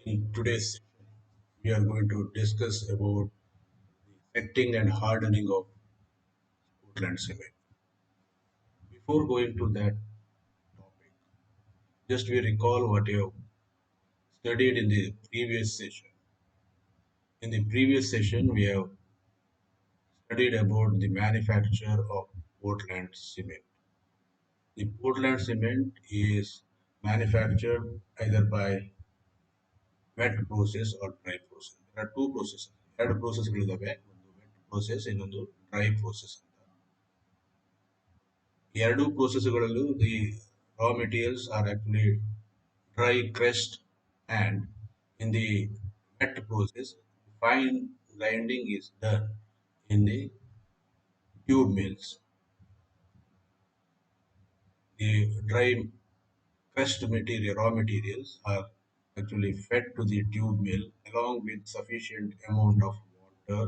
In today's session, we are going to discuss about setting and hardening of Portland cement. Before going to that topic, just we recall what you have studied in the previous session. In the previous session, we have studied about the manufacture of Portland cement. The Portland cement is manufactured either by wet process or dry process. There are two processes. ಎರಡು processಗಳಿದ್ದಾವೆ. ಒಂದು vet process, ಇನ್ನೊಂದು dry process ಅಂತ. ಎರಡೂ processಗಳಲ್ಲೂ the raw materials are actually dry crushed, and in the wet process fine grinding is done in the tube mills. The dry crushed material, raw materials are actually fed to the tube mill along with sufficient amount of water,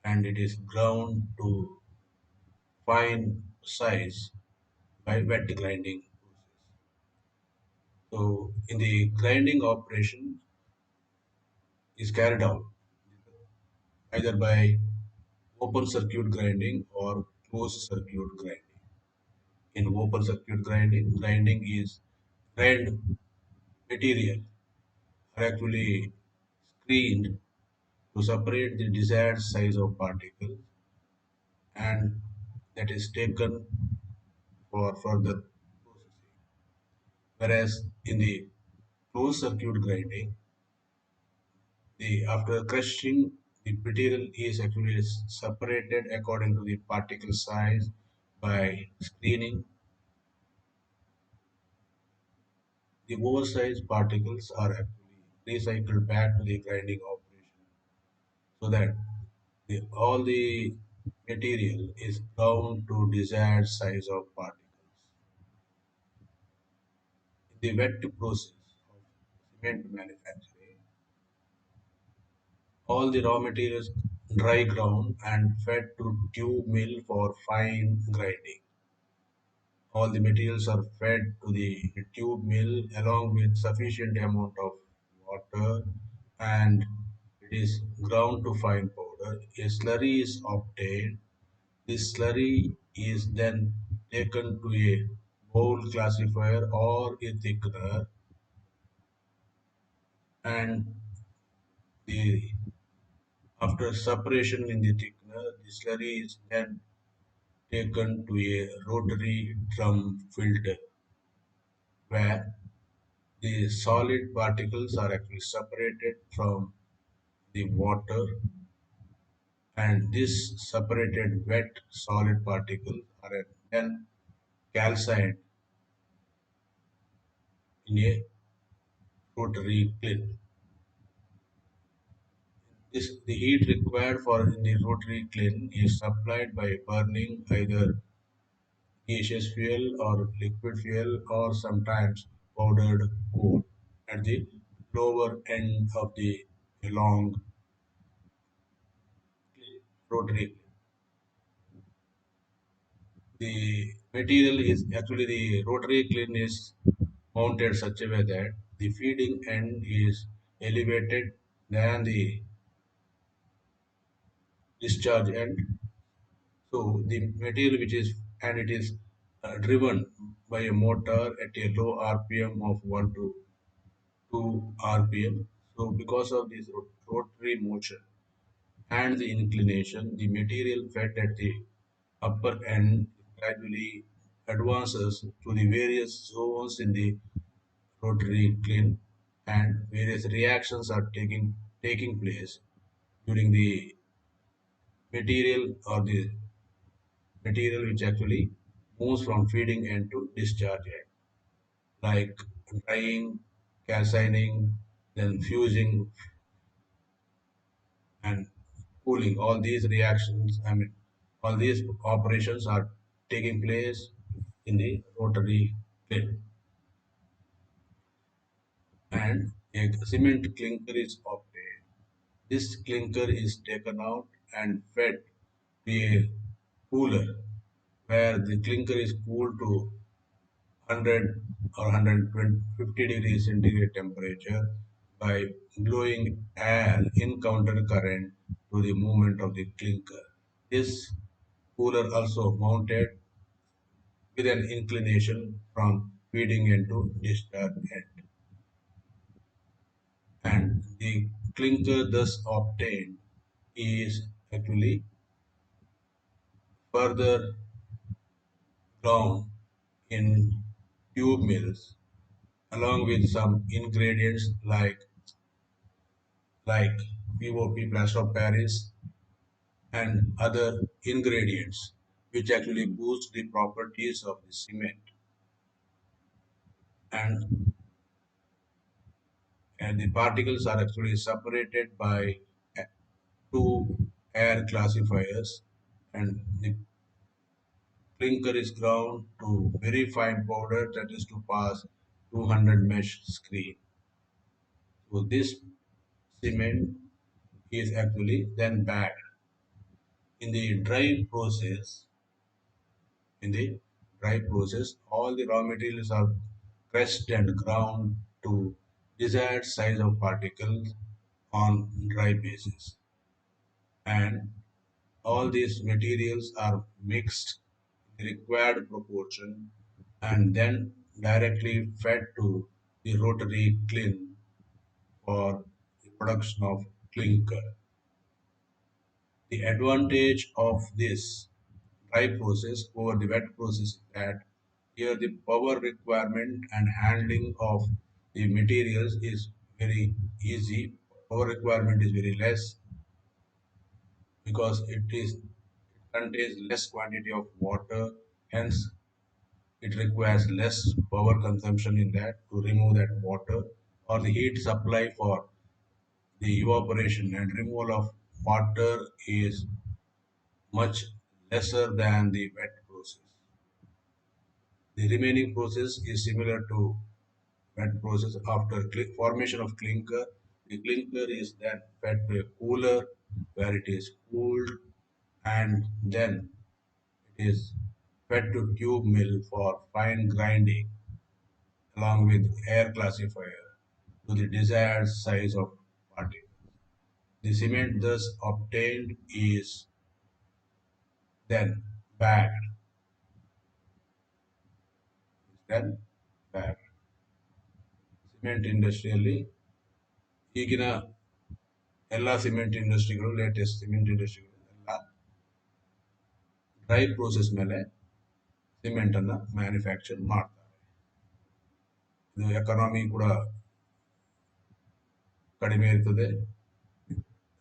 and it is ground to fine size by wet grinding process. So in the grinding operation is carried out either by open circuit grinding or closed circuit grinding. In open circuit grinding, grinding is grind material are actually screened to separate the desired size of particle, and that is taken for further processing. Whereas in the closed circuit grinding, the after crushing, the material is actually separated according to the particle size by screening. The oversized particles are actually recycled back to the grinding operation so that all the material is ground to desired size of particles. In the wet process of cement manufacturing, all the raw materials dry ground and fed to tube mill for fine grinding. All the materials are fed to the tube mill along with sufficient amount of water, and it is ground to fine powder. A slurry is obtained. This slurry is then taken to a bowl classifier or a thickener, and the after separation in the thickener, the slurry is then taken to a rotary drum filter where the solid particles are actually separated from the water, and this separated wet solid particles are then calcined in a rotary kiln. The heat required for in the rotary kiln is supplied by burning either gaseous fuel or liquid fuel or sometimes powdered coal at the lower end of the long rotary. The material is actually the rotary kiln is mounted such a way that the feeding end is elevated than the discharge end. So the material which is and it is driven by a motor at a low RPM of 1 to 2 RPM. So because of this rotary motion and the inclination, the material fed at the upper end gradually advances to the various zones in the rotary kiln, and various reactions are taking place during the material or the material which actually moves from feeding end to discharge end, like drying, calcining, then fusing and cooling. All these reactions, all these operations are taking place in the rotary kiln, and a cement clinker is obtained. This clinker is taken out and fed to a cooler where the clinker is cooled to 100 or 150 degrees centigrade temperature by blowing air in counter current to the movement of the clinker. This cooler also mounted with an inclination from feeding end to discharge end, and the clinker thus obtained is actually further ground in tube mills along with some ingredients like POP plaster of Paris and other ingredients which actually boost the properties of the cement, and the particles are actually separated by two air classifiers, and the clinker is ground to very fine powder that is to pass 200 mesh screen. So this cement is actually then bagged. In the dry process, in the dry process, all the raw materials are pressed and ground to desired size of particles on dry basis, and all these materials are mixed in the required proportion and then directly fed to the rotary kiln for the production of clinker. The advantage of this dry process over the wet process is that here the power requirement and handling of the materials is very easy. Power requirement is very less because it contains less quantity of water, hence it requires less power consumption in that to remove that water, or the heat supply for the evaporation and removal of water is much lesser than the wet process. The remaining process is similar to wet process. After formation of clinker, the clinker is then fed to a cooler where it is cooled, and then it is fed to tube mill for fine grinding along with air classifier to the desired size of particle. The cement thus obtained is then bagged. Then bagged. Cement ಇಂಡಸ್ಟ್ರಿಯಲ್ಲಿ ಈಗಿನ ಎಲ್ಲ cement ಇಂಡಸ್ಟ್ರಿಗಳು latest cement ಇಂಡಸ್ಟ್ರಿಗಳು ಎಲ್ಲ dry process ಮೇಲೆ cement ಅನ್ನ manufacture ಮಾಡ್ತಾರೆ. ಇದು economy ಕೂಡ ಕಡಿಮೆ ಇರ್ತದೆ,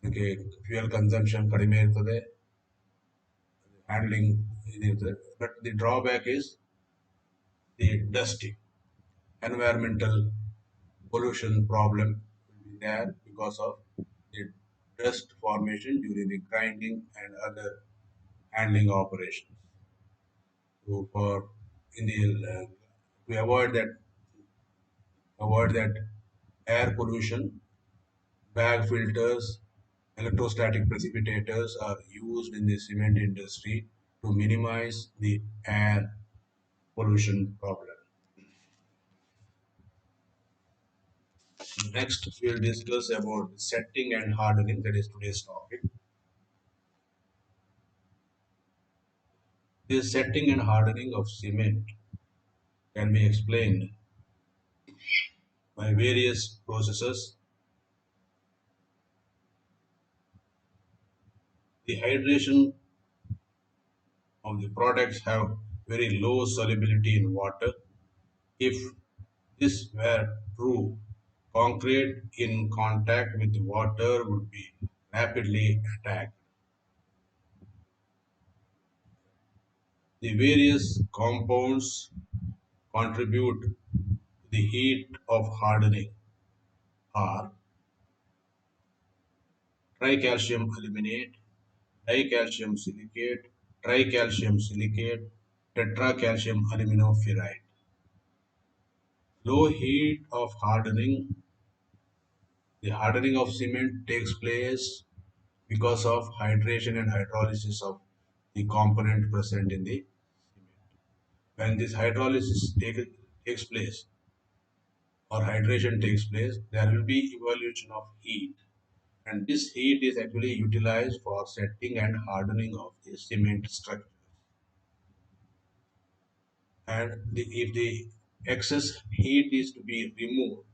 ಅದಕ್ಕೆ ಫ್ಯೂಯಲ್ ಕನ್ಸಂಪ್ಷನ್ ಕಡಿಮೆ ಇರ್ತದೆ, ಹ್ಯಾಂಡ್ಲಿಂಗ್ ಇದಿರ್ತದೆ. But the drawback is the dusting. Environmental pollution problem will be there because of the dust formation during the grinding and other handling operations. So for in the we avoid that air pollution, bag filters, electrostatic precipitators are used in the cement industry to minimize the air pollution problem. Next, we'll discuss about setting and hardening. That is today's topic. This setting and hardening of cement can be explained by various processes. The hydration of the products have very low solubility in water. If this were true, concrete in contact with water would be rapidly attacked. The various compounds contribute to the heat of hardening are tricalcium aluminate, dicalcium silicate, tricalcium silicate, tetracalcium aluminoferrite. Low heat of hardening. The hardening of cement takes place because of hydration and hydrolysis of the component present in the cement. When this hydrolysis takes place, or hydration takes place, there will be evolution of heat, and this heat is actually utilized for setting and hardening of the cement structure. And if the excess heat is to be removed,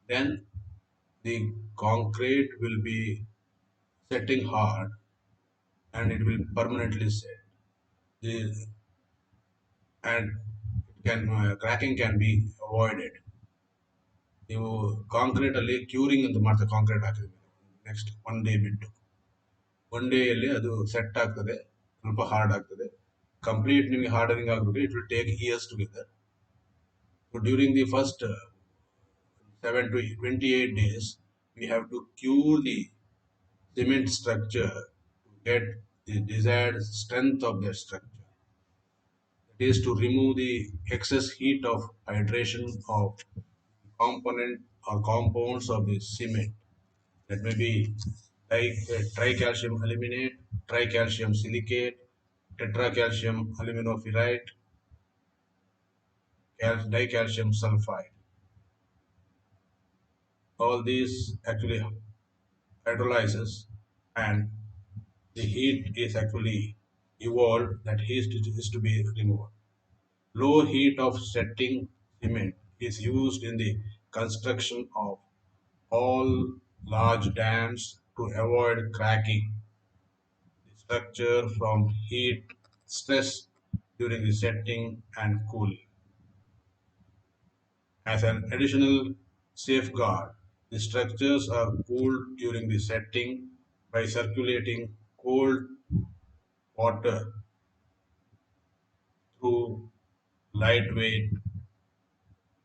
then the concrete will be setting hard and it will permanently set. The, and it can cracking can be avoided. ನೀವು concrete ಅಲ್ಲಿ curing ಅಂತ ಮಾಡ್ತಾರೆ, concrete ಹಾಕಿದ next one day ಬಿಟ್ಟು one ಡೇಯಲ್ಲಿ ಅದು set ಆಗ್ತದೆ, ಸ್ವಲ್ಪ hard ಆಗ್ತದೆ. ಕಂಪ್ಲೀಟ್ ನಿಮಗೆ ಹಾರ್ಡನಿಂಗ್ ಆಗಬೇಕು, it will take years together. So during the first 7 to 28 days, we have to cure the cement structure to get the desired strength of the structure. That is to remove the excess heat of hydration of component or compounds of the cement. That may be tricalcium aluminate, tricalcium silicate, tetracalcium aluminoferrite, dicalcium sulfide. All these actually hydrolyzes, and the heat is actually evolved, that heat is to be removed. Low heat of setting cement is used in the construction of all large dams to avoid cracking the structure from heat stress during the setting and cooling. As an additional safeguard, the structures are cooled during the setting by circulating cold water through lightweight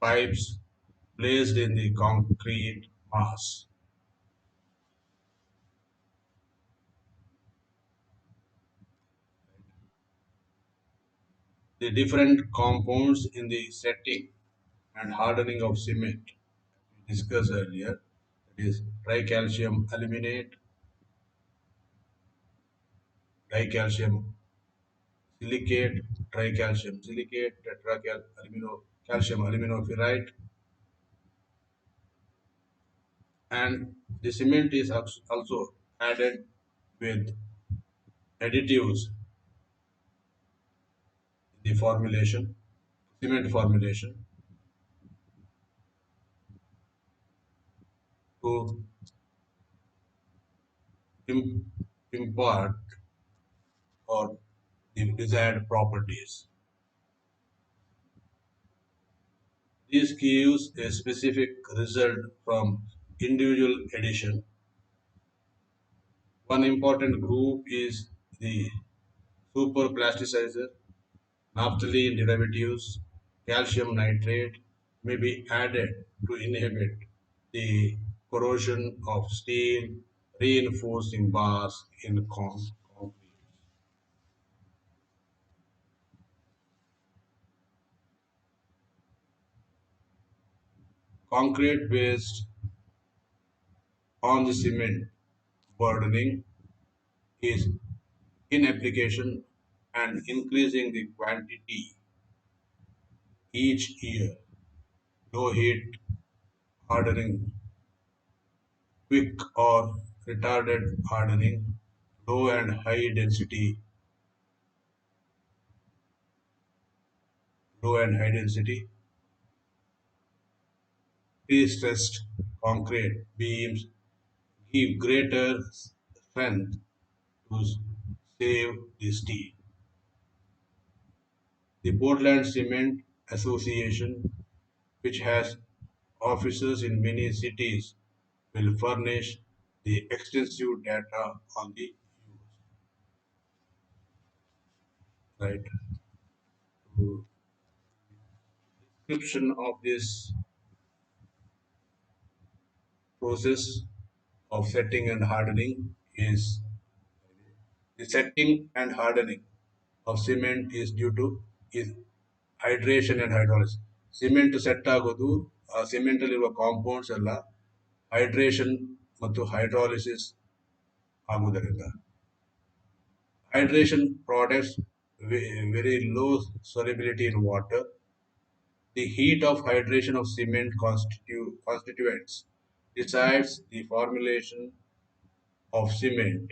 pipes placed in the concrete mass. The different compounds in the setting and hardening of cement we discussed earlier, that is tricalcium aluminate, dicalcium silicate, tricalcium silicate, calcium aluminoferrite, and the cement is also added with additives in the formulation, cement formulation, to impart or the desired properties. This gives a specific result from individual addition. One important group is the superplasticizer. Naphthalene derivatives, calcium nitrate may be added to inhibit the corrosion of steel reinforcing bars in concrete. Concrete based on the cement burdening is in application and increasing the quantity each year. Low heat hardening, quick or retarded hardening, low and high density, low and high density, pre-stressed concrete beams give greater strength to save the steel. The Portland Cement Association, which has offices in many cities, will furnish the extensive data on the right. So, description of this process of setting and hardening is the setting and hardening of cement is due to is hydration and hydrolysis. Cement set ಆಗೋದು ಆ cement ಅಲ್ಲಿರುವ compounds ಎಲ್ಲ hydration ಮತ್ತು hydrolysis ಆಗುವುದರಿಂದ hydration products very low solubility in water The heat of hydration of cement constituents decides the formulation of cement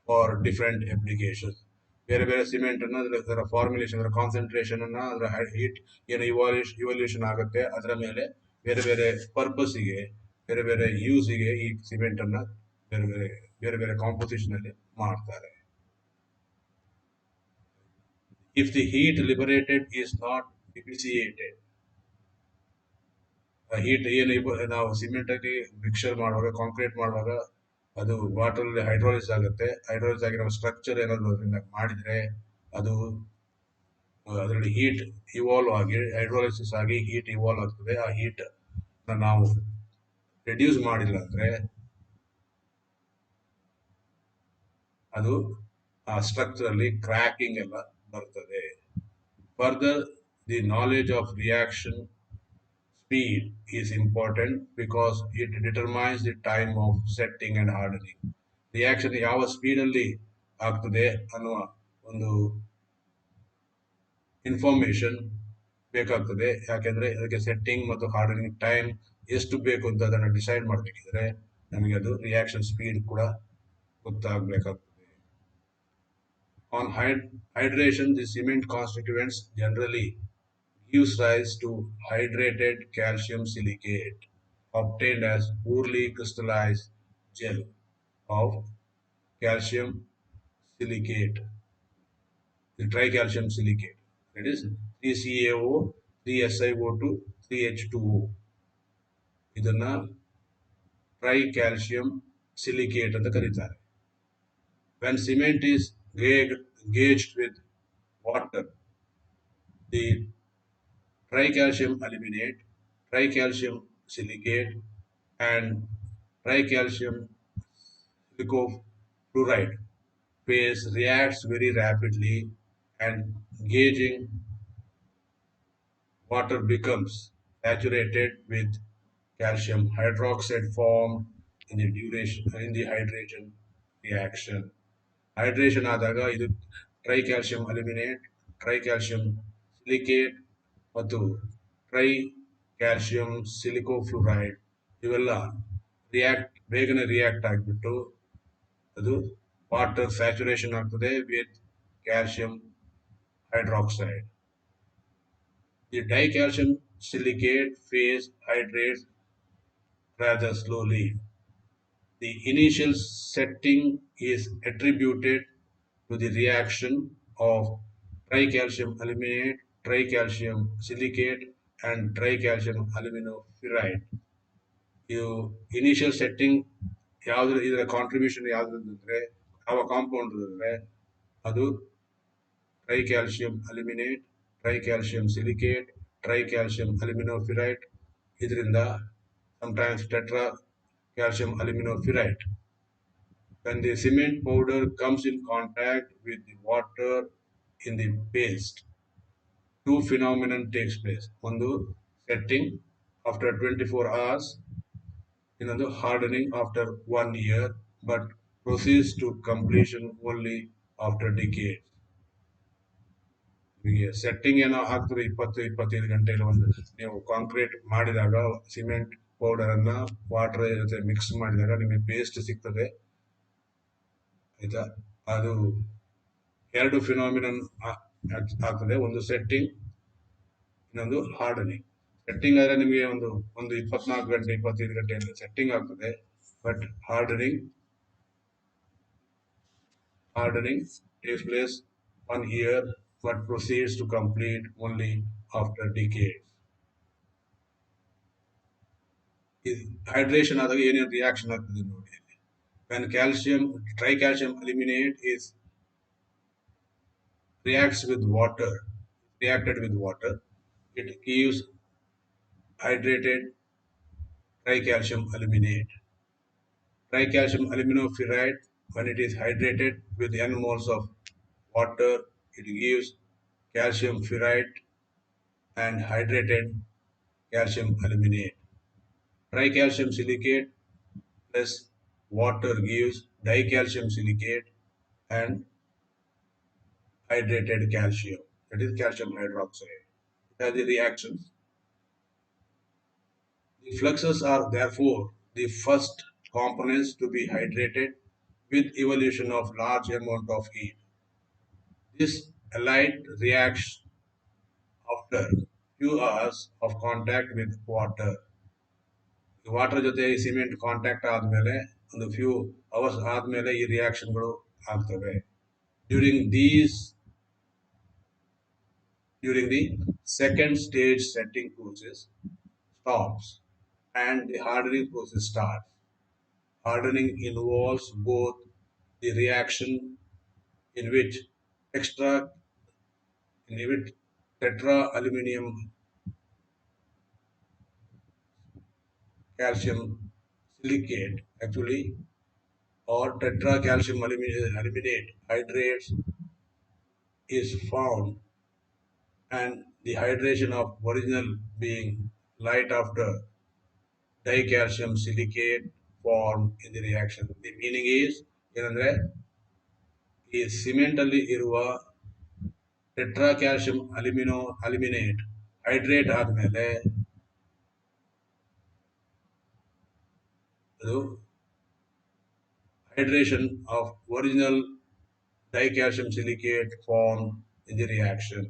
for different applications. ಬೇರೆ ಬೇರೆ cement ಅನ್ನ ಅದರ ಫಾರ್ಮುಲೇಷನ್ ಅದರ ಕಾನ್ಸಂಟ್ರೇಷನ್ ಅನ್ನ ಅದರ ಹೀಟ್ ಏನು ಇವಲ್ಯೂಷನ್ ಆಗುತ್ತೆ ಅದರ ಮೇಲೆ ಬೇರೆ ಬೇರೆ ಪರ್ಪಸ್ಗೆ ಬೇರೆ ಬೇರೆ ಯೂಸ್ಗೆ ಈ ಸಿಮೆಂಟ್ ಅನ್ನ ಬೇರೆ ಬೇರೆ ಬೇರೆ ಬೇರೆ ಕಾಂಪೋಸಿಷನ್ ಅಲ್ಲಿ ಮಾಡ್ತಾರೆ. If the heat liberated is not depreciated, heat ಏನು ನಾವು ಸಿಮೆಂಟ್ ಆಗಿ ಮಿಕ್ಸರ್ ಮಾಡುವಾಗ ಕಾಂಕ್ರೀಟ್ ಮಾಡುವಾಗ ಅದು ವಾಟರ್ ಹೈಡ್ರಾಲಿಸ್ ಆಗುತ್ತೆ. ಹೈಡ್ರಾಲಿಸ್ ಆಗಿ ನಾವು ಸ್ಟ್ರಕ್ಚರ್ ಏನಾದ್ರು ಅದರಿಂದ ಮಾಡಿದ್ರೆ ಅದು ಅದರಲ್ಲಿ ಹೀಟ್ ಇವಾಲ್ವ್ ಆಗಿ ಹೈಡ್ರಾಲಿಸಿಸ್ ಆಗಿ ಹೀಟ್ ಇವಾಲ್ವ್ ಆಗ್ತದೆ. ಆ ಹೀಟ್ ನಾವು ರೆಡ್ಯೂಸ್ ಮಾಡಿಲ್ಲ ಅಂದ್ರೆ ಅದು ಆ ಸ್ಟ್ರಕ್ಚರ್ ಅಲ್ಲಿ ಕ್ರ್ಯಾಕಿಂಗ್ ಎಲ್ಲ ಬರ್ತದೆ. Further, the knowledge of reaction speed is important because it determines the time of setting and hardening. Reaction ಯಾವ ಸ್ಪೀಡ್ ಅಲ್ಲಿ ಆಗ್ತದೆ ಅನ್ನುವ ಒಂದು ಇನ್ಫಾರ್ಮೇಶನ್ ಬೇಕಾಗ್ತದೆ. ಯಾಕೆಂದ್ರೆ ಅದಕ್ಕೆ ಸೆಟ್ಟಿಂಗ್ ಮತ್ತು ಹಾರ್ಡನಿಂಗ್ ಟೈಮ್ ಎಷ್ಟು ಬೇಕು ಅಂತ ಅದನ್ನು ಡಿಸೈಡ್ ಮಾಡಬೇಕಿದ್ರೆ ನಮಗೆ ಅದು ರಿಯಾಕ್ಷನ್ ಸ್ಪೀಡ್ ಕೂಡ ಗೊತ್ತಾಗಬೇಕಾಗ್ತದೆ. On hydration, the cement constituents generally gives rise to hydrated calcium silicate obtained as poorly crystallized gel of calcium silicate, the tricalcium silicate, that is 3CaO, 3SiO2, 3H2O. ಇದನ್ನ ಟ್ರೈಕ್ಯಾಲ್ಸಿಯಂ silicate ಅಂತ ಕರೀತಾರೆ. When cement is gauged with water, the tricalcium aluminate, tricalcium silicate, and tricalcium silicofluoride phase reacts very rapidly, and gauging water becomes saturated with calcium hydroxide formed in the hydration reaction. Hydration ಆದಾಗ ಇದು ಟ್ರೈಕ್ಯಾಲ್ಸಿಯಂ aluminate, ಟ್ರೈಕ್ಯಾಲ್ಸಿಯಂ silicate ಮತ್ತು try calcium ಸಿಲಿಕೋಫ್ಲೂರೈಡ್ ಇವೆಲ್ಲ ಬೇಗನೆ react ಆಗಿಬಿಟ್ಟು ಅದು water saturation ಆಗ್ತದೆ with calcium hydroxide. The dicalcium silicate phase hydrates rather slowly. The initial setting is attributed to the reaction of tricalcium aluminate, tricalcium silicate, and tricalcium aluminoferrite. ಇದು initial setting ಯಾವ್ದು, ಇದರ contribution ಯಾವ್ದಂದ್ರೆ ಯಾವ compound ಅಂದ್ರೆ ಅದು ಟ್ರೈಕ್ಯಾಲ್ಸಿಯಂ aluminate, ಟ್ರೈಕ್ಯಾಲ್ಸಿಯಂ silicate, ಟ್ರೈಕ್ಯಾಲ್ಸಿಯಂ ಅಲ್ಯೂಮಿನೋಫಿರೈಟ್. ಇದರಿಂದ sometimes tetra calcium aluminoferrite. When the cement powder comes in contact with the water in the paste, two phenomenon takes place. ಒಂದು setting after 24 hours, ಇನ್ನೊಂದು hardening after 1 year, but proceeds to completion only after decades. Setting ಏನೋ ಆಗ್ತದೆ 20-25 ಗಂಟೆಯಲ್ಲಿ. ಒಂದು ನೀವು concrete ಮಾಡಿದಾಗ cement powder ಅನ್ನ water ಜೊತೆ ಮಿಕ್ಸ್ ಮಾಡಿದಾಗ ನಿಮಗೆ ಪೇಸ್ಟ್ ಸಿಗ್ತದೆ ಆಯ್ತಾ. ಅದು ಎರಡು ಫಿನಾಮಿನನ್ ಆಗ್ತದೆ, ಒಂದು ಸೆಟ್ಟಿಂಗ್ ಇನ್ನೊಂದು ಹಾರ್ಡನಿಂಗ್. ಸೆಟ್ಟಿಂಗ್ ಆದ್ರೆ ನಿಮಗೆ ಒಂದು 24 ಗಂಟೆ 25 ಗಂಟೆಯಲ್ಲಿ ಸೆಟ್ಟಿಂಗ್ ಆಗ್ತದೆ. But hardening takes place 1 year but proceeds to complete only after decades. Hydration ಆದಾಗ ಏನೇನು ರಿಯಾಕ್ಷನ್ ಆಗ್ತದೆ ನೋಡಿ. when tricalcium aluminate is reacted with water, it gives hydrated tricalcium aluminate. Tricalcium aluminoferrite, when it is hydrated with n moles of water, it gives calcium ferrite and hydrated calcium aluminate. Tricalcium silicate plus water gives dicalcium silicate and hydrated calcium, that is calcium hydroxide. the reactions. The fluxes are therefore the first components to be hydrated with evolution of large amount of heat. This light reacts after few hours of contact with water. Water ಜೊತೆ ಈ cement contact ಆದಮೇಲೆ ಒಂದು few hours ಆದಮೇಲೆ ಈ ರಿಯಾಕ್ಷನ್ಗಳು ಆಗ್ತವೆ. During these during the second stage setting process stops and the hardening process starts. Hardening involves both the reaction in which extra in which tetra aluminum calcium silicate actually or tetra calcium aluminate hydrates is found, and the hydration of original being light after dicalcium silicate formed in the reaction. The meaning is ಏನಂದ್ರೆ ಈ cement ಅಲ್ಲಿ ಇರುವ tetra calcium aluminate hydrate ಆದ್ಮೇಲೆ ಅದು hydration of original dicalcium silicate formed in the reaction.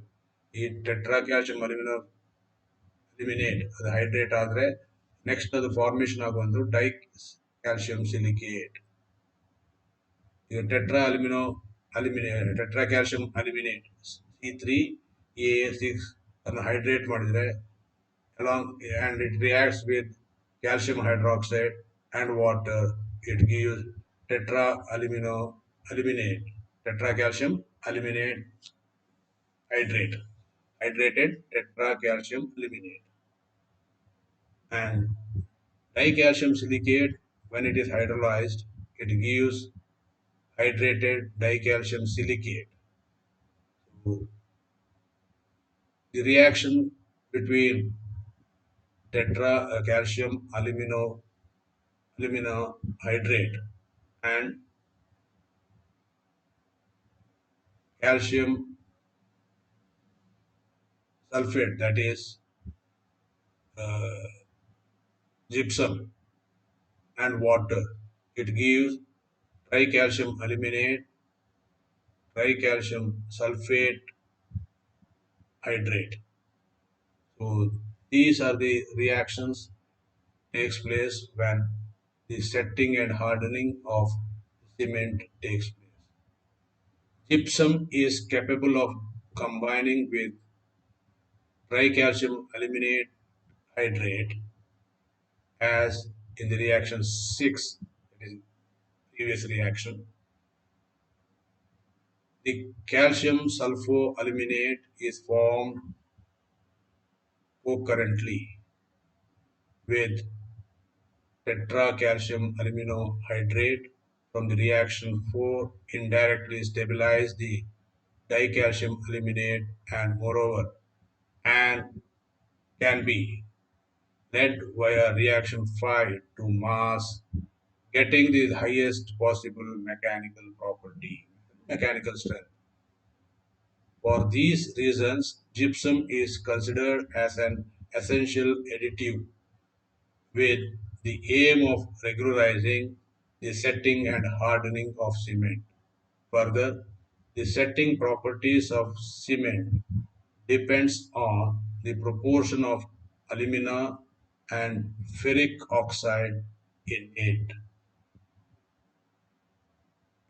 ಈ tetra calcium aluminate ಅದು hydrate ಆದರೆ next ಅದು ಫಾರ್ಮೇಷನ್ ಆಗುವಂದು ಡೈ ಕ್ಯಾಲ್ಸಿಯಂ ಸಿಲಿಕೇಟ್. ಈಗ ಟೆಟ್ರಾ ಕ್ಯಾಲ್ಸಿಯಂ ಅಲ್ಯೂಮಿನೇಟ್ C3A6 ಅನ್ನು ಹೈಡ್ರೇಟ್ ಮಾಡಿದರೆ along and it reacts with calcium hydroxide and water. It gives tetra aluminate, tetra calcium aluminate hydrate, hydrated tetra calcium aluminate. And dicalcium silicate, when it is hydrolyzed, it gives hydrated dicalcium silicate. So, the reaction between tetra calcium alumina hydrate and calcium sulfate, that is uh, gypsum and water. It gives tricalcium aluminate, tricalcium sulfate hydrate. So these are the reactions takes place when the setting and hardening of cement takes place. Gypsum is capable of combining with tricalcium aluminate hydrate as in the reaction 6, that is previous reaction. The calcium sulfoaluminate is formed concurrently with tetracalcium aluminohydrate from the reaction 4 indirectly stabilize the dicalcium aluminate and moreover and can be led via reaction 5 to mass, getting the highest possible mechanical strength. For these reasons, gypsum is considered as an essential additive with the aim of regularizing the setting and hardening of cement. Further, the setting properties of cement depends on the proportion of alumina and ferric oxide in it.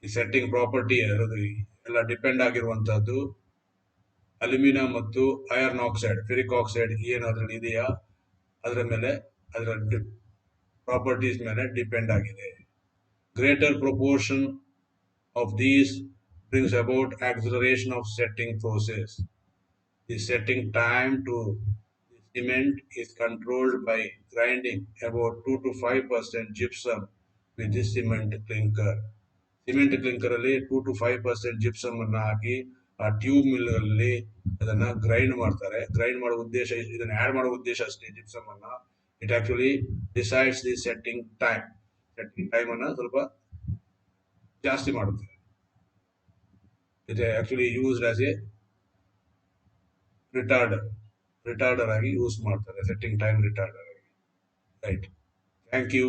The setting property ಎಲ್ಲ depend ಆಗಿರುವಂತಹದ್ದು aluminium ಮತ್ತು iron oxide ferric oxide ಏನು ಅದರಲ್ಲಿ ಇದೆಯಾ ಅದರ ಮೇಲೆ ಅದರ properties ಮೇಲೆ depend ಆಗಿದೆ. Greater proportion of these brings about acceleration of setting process. The setting time to the cement is controlled by grinding about 2 to 5% gypsum with the cement clinker. Cement clinker ಅಲ್ಲಿ 2 to 5% gypsum ಅನ್ನ ಹಾಕಿ ಆ tube mill ಅಲ್ಲಿ ಅದನ್ನ grind ಮಾಡ್ತಾರೆ. Grind ಮಾಡೋ ಉದ್ದೇಶ ಇದನ್ನ add ಮಾಡೋ ಉದ್ದೇಶ ಅಷ್ಟೇ ಜಿಪ್ಸಮ್ ಅನ್ನ. It actually decides the setting time ಅನ್ನ ಸ್ವಲ್ಪ ಜಾಸ್ತಿ ಮಾಡುತ್ತೆ. It is actually used as a retarder ರಿಟಾರ್ಡರ್ ಆಗಿ ಯೂಸ್ ಮಾಡ್ತಾರೆ, ಸೆಟ್ಟಿಂಗ್ ಟೈಮ್ ರಿಟಾರ್ಡರ್ ಆಗಿ. ರೈಟ್. Thank you.